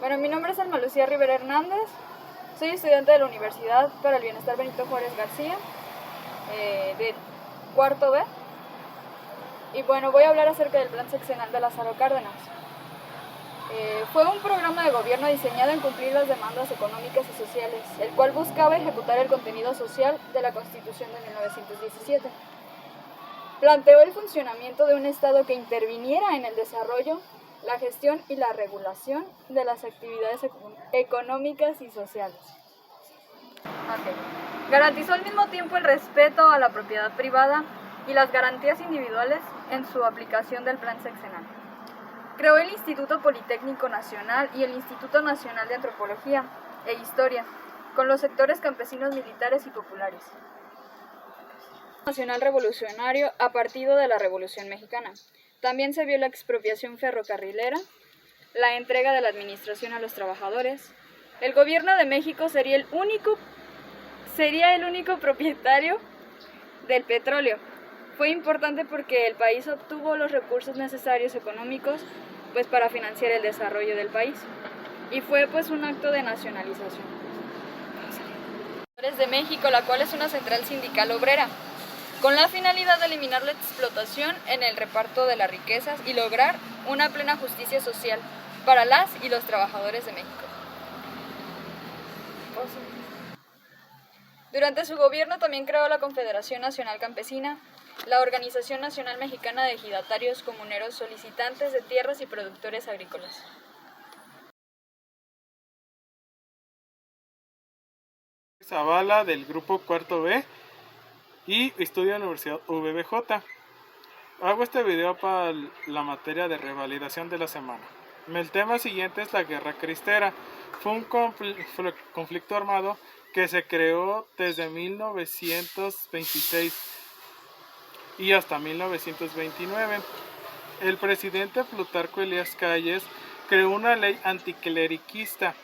Bueno, mi nombre es Alma Lucía Rivera Hernández, soy estudiante de la Universidad para el Bienestar Benito Juárez García, del cuarto B, y bueno, voy a hablar acerca del Plan Sexenal de Lázaro Cárdenas. Fue un programa de gobierno diseñado en cumplir las demandas económicas y sociales, el cual buscaba ejecutar el contenido social de la Constitución de 1917. Planteó el funcionamiento de un Estado que interviniera en el desarrollo, la gestión y la regulación de las actividades económicas y sociales. Garantizó al mismo tiempo el respeto a la propiedad privada y las garantías individuales en su aplicación del Plan Sexenal. Creó el Instituto Politécnico Nacional y el Instituto Nacional de Antropología e Historia, con los sectores campesinos, militares y populares. Nacional Revolucionario a partir de la Revolución Mexicana. También se vio la expropiación ferrocarrilera, la entrega de la administración a los trabajadores. El gobierno de México sería el único propietario del petróleo. Fue importante porque el país obtuvo los recursos necesarios económicos para financiar el desarrollo del país. Y fue un acto de nacionalización. De México, la cual es una central sindical obrera, con la finalidad de eliminar la explotación en el reparto de las riquezas y lograr una plena justicia social para las y los trabajadores de México. Durante su gobierno también creó la Confederación Nacional Campesina, la Organización Nacional Mexicana de Ejidatarios Comuneros Solicitantes de Tierras y Productores Agrícolas. Zavala del grupo cuarto B y estudia en la Universidad VBJ. Hago este video para la materia de revalidación de la semana. El tema siguiente es la Guerra Cristera. Fue un conflicto armado que se creó desde 1926 y hasta 1929. El presidente Plutarco Elías Calles creó una ley anticleriquista.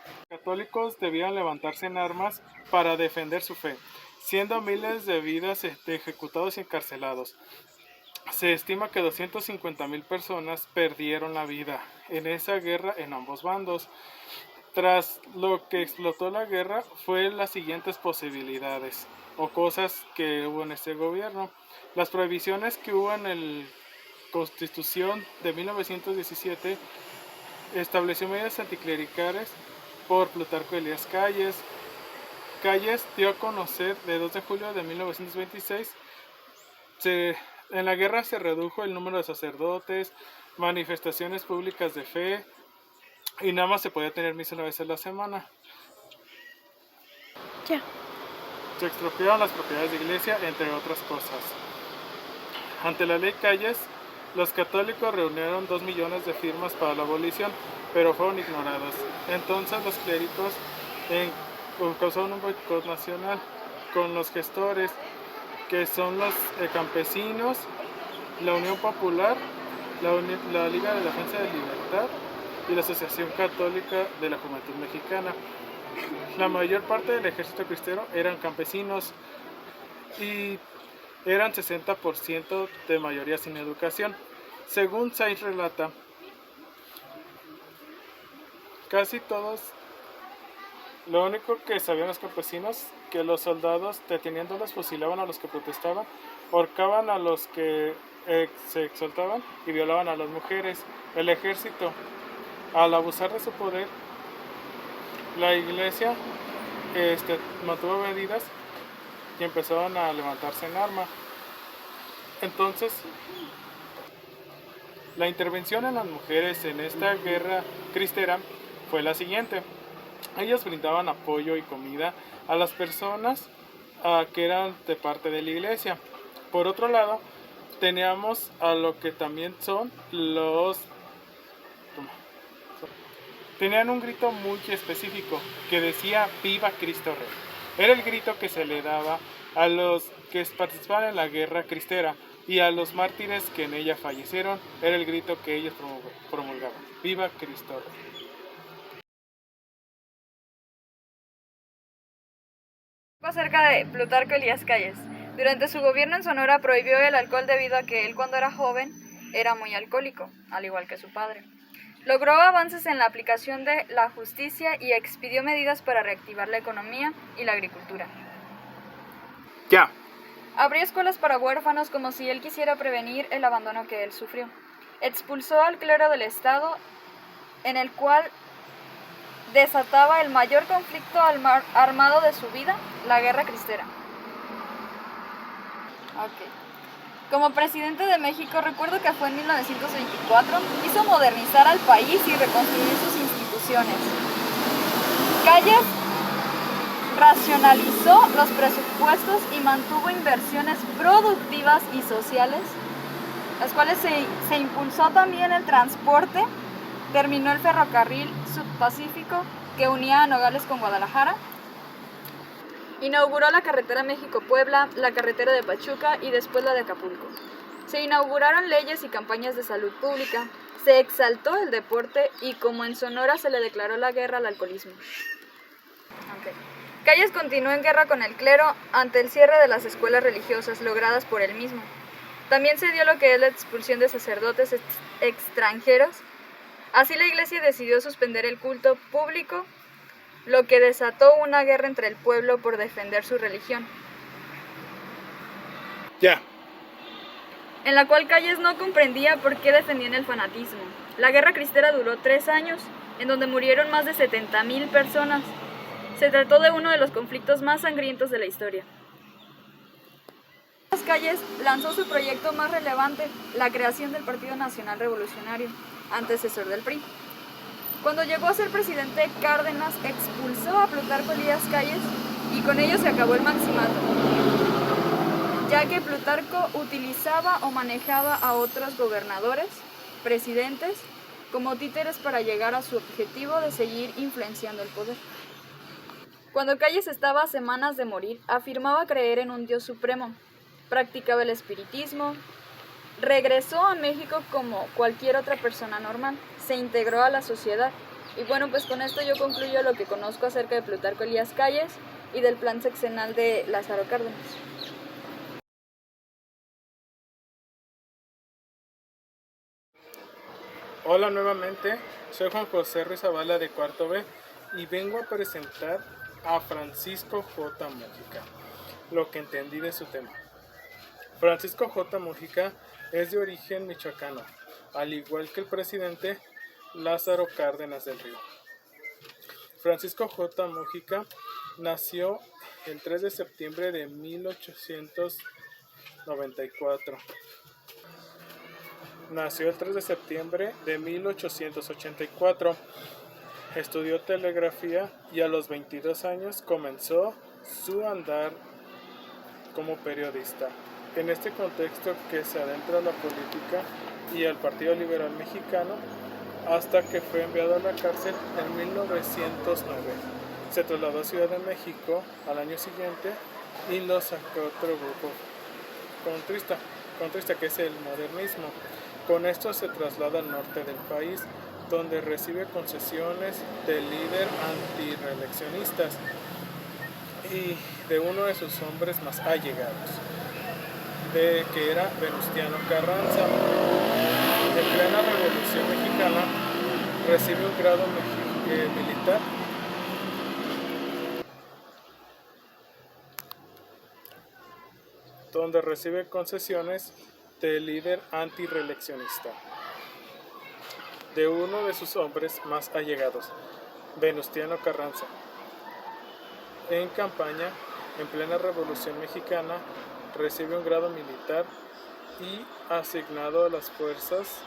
Los católicos debían levantarse en armas para defender su fe, siendo miles de vidas de ejecutados y encarcelados. Se estima que 250,000 personas perdieron la vida en esa guerra en ambos bandos. Tras lo que explotó la guerra fue las siguientes posibilidades o cosas que hubo en este gobierno. Las prohibiciones que hubo en la Constitución de 1917 estableció medidas anticlericales por Plutarco Elías Calles. Calles dio a conocer de 2 de julio de 1926 en la guerra se redujo el número de sacerdotes, manifestaciones públicas de fe y nada más se podía tener misa una vez a la semana. Se expropiaron las propiedades de iglesia, entre otras cosas. Ante la ley Calles, los católicos reunieron 2 millones de firmas para la abolición, pero fueron ignoradas. Entonces los clérigos causaron un boicot nacional con los gestores, que son los campesinos, la Unión Popular, la Liga de Defensa de Libertad y la Asociación Católica de la Juventud Mexicana. La mayor parte del ejército cristero eran campesinos y eran 60% de mayoría sin educación. Según Sainz relata, casi todos, lo único que sabían los campesinos, que los soldados deteniéndolos fusilaban a los que protestaban, ahorcaban a los que se exaltaban y violaban a las mujeres. El ejército, al abusar de su poder, la iglesia mantuvo medidas y empezaron a levantarse en arma. Entonces, la intervención en las mujeres en esta guerra cristera fue la siguiente. Ellos brindaban apoyo y comida a las personas que eran de parte de la iglesia. Por otro lado, teníamos a lo que también son tenían un grito muy específico que decía "Viva Cristo Rey". Era el grito que se le daba a los que participaban en la guerra cristera y a los mártires que en ella fallecieron. Era el grito que ellos promulgaban: "Viva Cristo Rey". Acerca de Plutarco Elías Calles. Durante su gobierno en Sonora prohibió el alcohol debido a que él, cuando era joven, era muy alcohólico, al igual que su padre. Logró avances en la aplicación de la justicia y expidió medidas para reactivar la economía y la agricultura. Ya. Abrió escuelas para huérfanos como si él quisiera prevenir el abandono que él sufrió. Expulsó al clero del Estado, en el cual desataba el mayor conflicto armado de su vida, la Guerra Cristera. Como presidente de México, recuerdo que fue en 1924, quiso modernizar al país y reconstruir sus instituciones. Calles racionalizó los presupuestos y mantuvo inversiones productivas y sociales, las cuales se impulsó también el transporte, terminó el ferrocarril subpacífico que unía a Nogales con Guadalajara, inauguró la carretera México-Puebla, la carretera de Pachuca y después la de Acapulco. Se inauguraron leyes y campañas de salud pública, se exaltó el deporte y como en Sonora se le declaró la guerra al alcoholismo. Calles continuó en guerra con el clero ante el cierre de las escuelas religiosas logradas por él mismo. También se dio lo que es la expulsión de sacerdotes extranjeros. Así la iglesia decidió suspender el culto público, lo que desató una guerra entre el pueblo por defender su religión. Ya. En la cual Calles no comprendía por qué defendían el fanatismo. La guerra cristera duró 3 años, en donde murieron más de 70,000 personas. Se trató de uno de los conflictos más sangrientos de la historia. Calles lanzó su proyecto más relevante, la creación del Partido Nacional Revolucionario, antecesor del PRI. Cuando llegó a ser presidente, Cárdenas expulsó a Plutarco Elías Calles y con ello se acabó el maximato, ya que Plutarco utilizaba o manejaba a otros gobernadores, presidentes, como títeres para llegar a su objetivo de seguir influenciando el poder. Cuando Calles estaba a semanas de morir, afirmaba creer en un Dios supremo, practicaba el espiritismo, regresó a México como cualquier otra persona normal, se integró a la sociedad. Y bueno, pues con esto yo concluyo lo que conozco acerca de Plutarco Elías Calles y del plan sexenal de Lázaro Cárdenas. Hola nuevamente, soy Juan José Ruiz Zavala de cuarto B y vengo a presentar a Francisco J. Múgica, lo que entendí de su tema. Francisco J. Múgica es de origen michoacano, al igual que el presidente Lázaro Cárdenas del Río. Francisco J. Múgica nació el 3 de septiembre de 1894. Nació el 3 de septiembre de 1884. Estudió telegrafía y a los 22 años comenzó su andar como periodista. En este contexto que se adentra a la política y al Partido Liberal Mexicano hasta que fue enviado a la cárcel en 1909. Se trasladó a Ciudad de México al año siguiente y lo sacó otro grupo contrista que es el modernismo. Con esto se traslada al norte del país, donde recibe concesiones del líder antireeleccionistas y de uno de sus hombres más allegados, que era Venustiano Carranza. En plena Revolución Mexicana recibe un grado militar donde recibe concesiones del líder antireeleccionista, de uno de sus hombres más allegados, Venustiano Carranza. En campaña, en plena Revolución Mexicana, recibe un grado militar y asignado a las fuerzas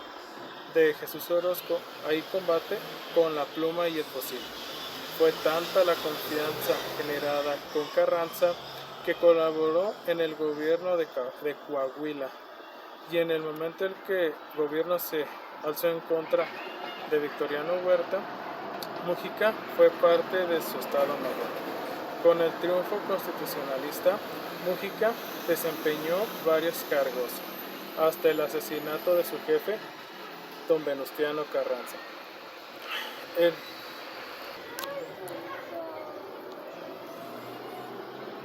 de Jesús Orozco. Ahí combate con la pluma y el fusil. Fue tanta la confianza generada con Carranza que colaboró en el gobierno de Coahuila, y en el momento en que el gobierno se alzó en contra de Victoriano Huerta, Múgica fue parte de su estado mayor. Con el triunfo constitucionalista, Múgica desempeñó varios cargos, hasta el asesinato de su jefe, don Venustiano Carranza.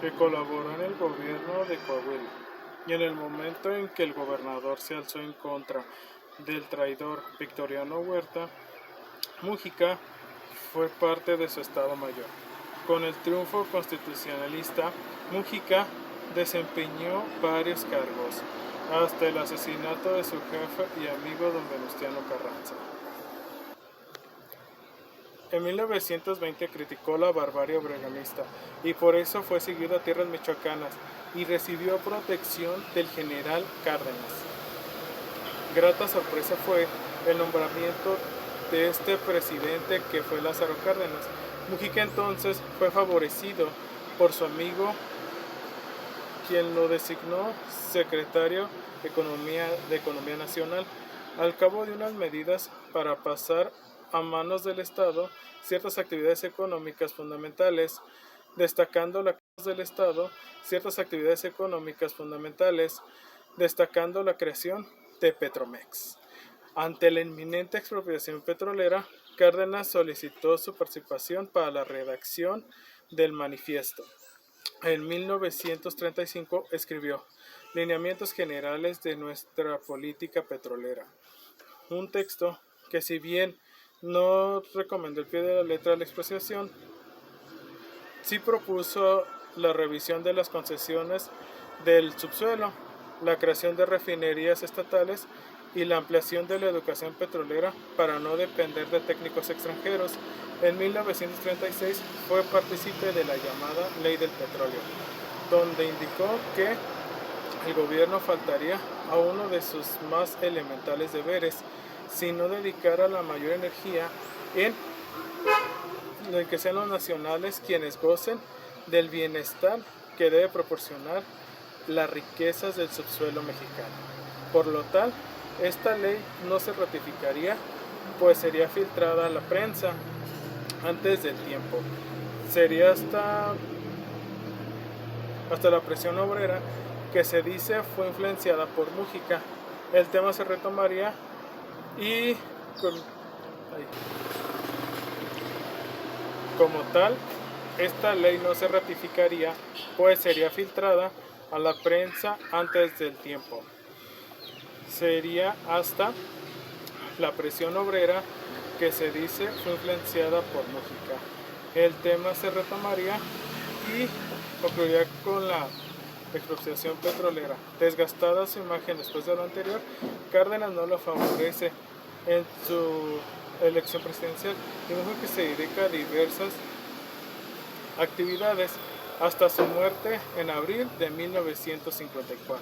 Que colaboró en el gobierno de Coahuila, y en el momento en que el gobernador se alzó en contra del traidor Victoriano Huerta, Mújica fue parte de su Estado Mayor. Con el triunfo constitucionalista, Mújica desempeñó varios cargos, hasta el asesinato de su jefe y amigo don Venustiano Carranza. En 1920 criticó la barbarie obregonista y por eso fue seguido a tierras michoacanas y recibió protección del general Cárdenas. Grata sorpresa fue el nombramiento de este presidente, que fue Lázaro Cárdenas. Mujica entonces fue favorecido por su amigo, quien lo designó secretario de Economía Nacional. Al cabo de unas medidas para pasar a manos del Estado ciertas actividades económicas fundamentales, destacando la creación de Petromex. Ante la inminente expropiación petrolera, Cárdenas solicitó su participación para la redacción del manifiesto. En 1935 escribió Lineamientos Generales de nuestra política petrolera, un texto que, si bien no recomendó el pie de la letra la expropiación, sí propuso la revisión de las concesiones del subsuelo, la creación de refinerías estatales y la ampliación de la educación petrolera para no depender de técnicos extranjeros. En 1936 fue partícipe de la llamada Ley del Petróleo, donde indicó que el gobierno faltaría a uno de sus más elementales deberes si no dedicara la mayor energía en que sean los nacionales quienes gocen del bienestar que debe proporcionar las riquezas del subsuelo mexicano. Por lo tal, esta ley no se ratificaría, pues sería filtrada a la prensa antes del tiempo. Sería hasta la presión obrera, que se dice fue influenciada por Mújica. El tema se retomaría y como tal, esta ley no se ratificaría, pues sería filtrada a la prensa antes del tiempo. Sería hasta la presión obrera, que se dice fue influenciada por Mújica. El tema se retomaría y concluiría con la expropiación petrolera. Desgastada su imagen después de lo anterior, Cárdenas no lo favorece en su elección presidencial y Mújica que se dedica a diversas actividades hasta su muerte en abril de 1954.